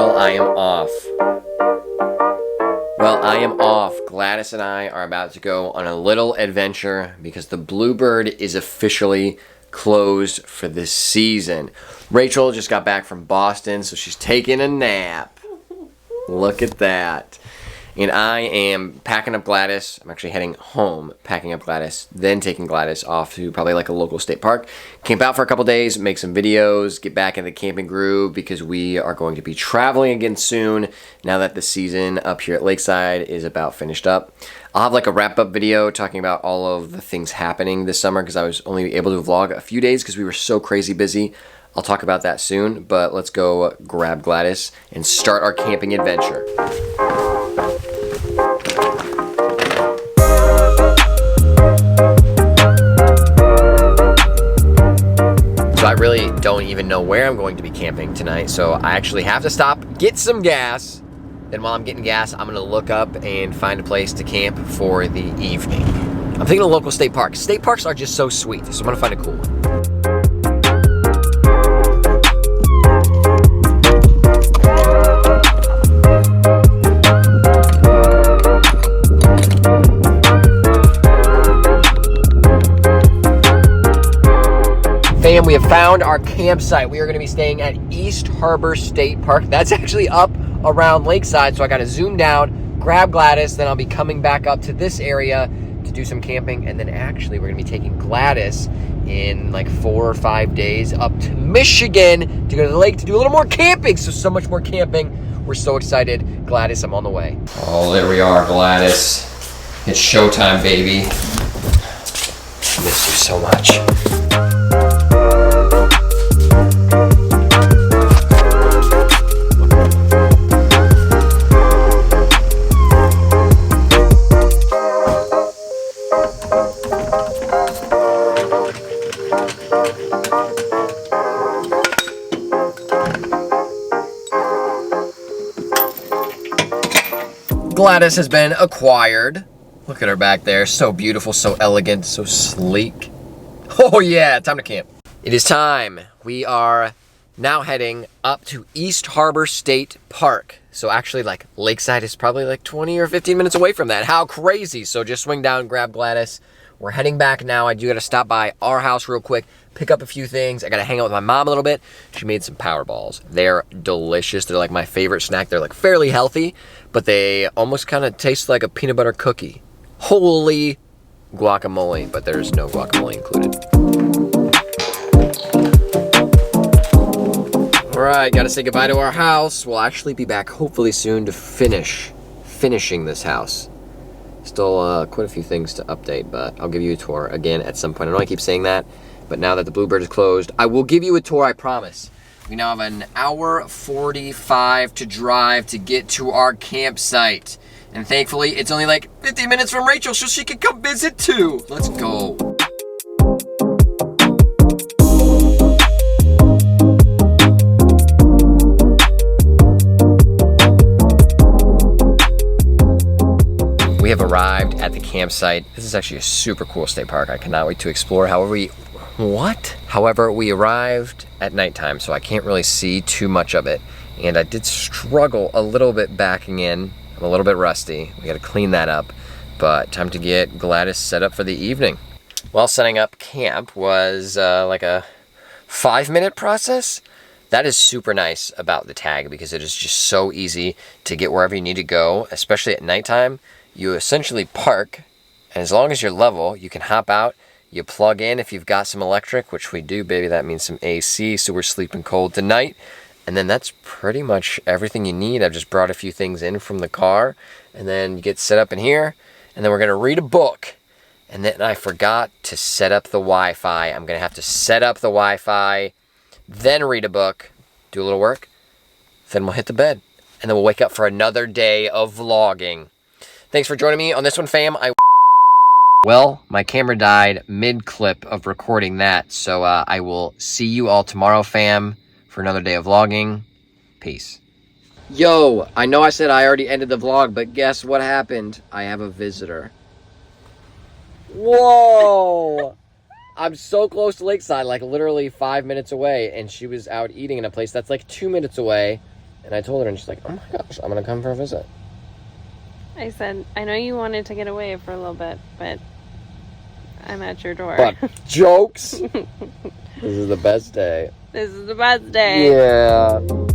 Well, I am off. Well, I am off. Gladys and I are about to go on a little adventure because the Bluebird is officially closed for this season. Rachel just got back from Boston, so she's taking a nap. Look at that. And I am packing up Gladys. I'm actually heading home, packing up Gladys, then taking Gladys off to probably like a local state park. Camp out for a couple days, make some videos, get back in the camping groove because we are going to be traveling again soon now that the season up here at Lakeside is about finished up. I'll have like a wrap-up video talking about all of the things happening this summer because I was only able to vlog a few days because we were so crazy busy. I'll talk about that soon, but let's go grab Gladys and start our camping adventure. So I really don't even know where I'm going to be camping tonight, so I actually have to stop, get some gas. Then while I'm getting gas, I'm gonna look up and find a place to camp for the evening. I'm thinking a local state park. State parks are just so sweet, so I'm gonna find a cool one. Fam, we have found our campsite. We are going to be staying at East Harbor State Park. That's actually up around Lakeside, so I got to zoom down, grab Gladys, then I'll be coming back up to this area to do some camping, and then actually we're going to be taking Gladys in like 4 or 5 days up to Michigan to go to the lake to do a little more camping. So much more camping. We're so excited. Gladys, I'm on the way. Oh, there we are, Gladys. It's showtime, baby. I miss you so much. Gladys has been acquired. Look at her back there. So beautiful, so elegant, so sleek. Oh yeah, time to camp. It is time. We are now heading up to East Harbor State Park. So actually like Lakeside is probably like 20 or 15 minutes away from that. How crazy. So just swing down, grab Gladys. We're heading back now. I do gotta stop by our house real quick, pick up a few things. I gotta hang out with my mom a little bit. She made some power balls. They're delicious. They're like my favorite snack. They're like fairly healthy, but they almost kind of taste like a peanut butter cookie. Holy guacamole, but there's no guacamole included. All right, gotta say goodbye to our house. We'll actually be back hopefully soon to finishing this house. Still quite a few things to update, but I'll give you a tour again at some point. I know I keep saying that, but now that the Bluebird is closed, I will give you a tour, I promise. We now have an hour 45 to drive to get to our campsite. And thankfully, it's only like 15 minutes from Rachel, so she can come visit too. Let's go. We have arrived at the campsite. This is actually a super cool state park. I cannot wait to explore. However, we arrived at nighttime, so I can't really see too much of it. And I did struggle a little bit backing in. I'm a little bit rusty. We gotta clean that up. But time to get Gladys set up for the evening. While setting up camp was like a 5-minute process. That is super nice about the tag because it is just so easy to get wherever you need to go, especially at nighttime. You essentially park, and as long as you're level, you can hop out, you plug in if you've got some electric, which we do, baby. That means some AC, so we're sleeping cold tonight. And then that's pretty much everything you need. I've just brought a few things in from the car, and then you get set up in here, and then we're gonna read a book. And then I forgot to set up the Wi-Fi. I'm gonna have to set up the Wi-Fi, then read a book, do a little work, then we'll hit the bed. And then we'll wake up for another day of vlogging. Thanks for joining me on this one, fam. Well, my camera died mid-clip of recording that, so I will see you all tomorrow, fam, for another day of vlogging. Peace. Yo, I know I said I already ended the vlog, but guess what happened? I have a visitor. Whoa! I'm so close to Lakeside, like literally 5 minutes away, and she was out eating in a place that's like 2 minutes away. And I told her, and she's like, oh my gosh, I'm going to come for a visit. I said, I know you wanted to get away for a little bit, but I'm at your door. But jokes! This is the best day. This is the best day. Yeah.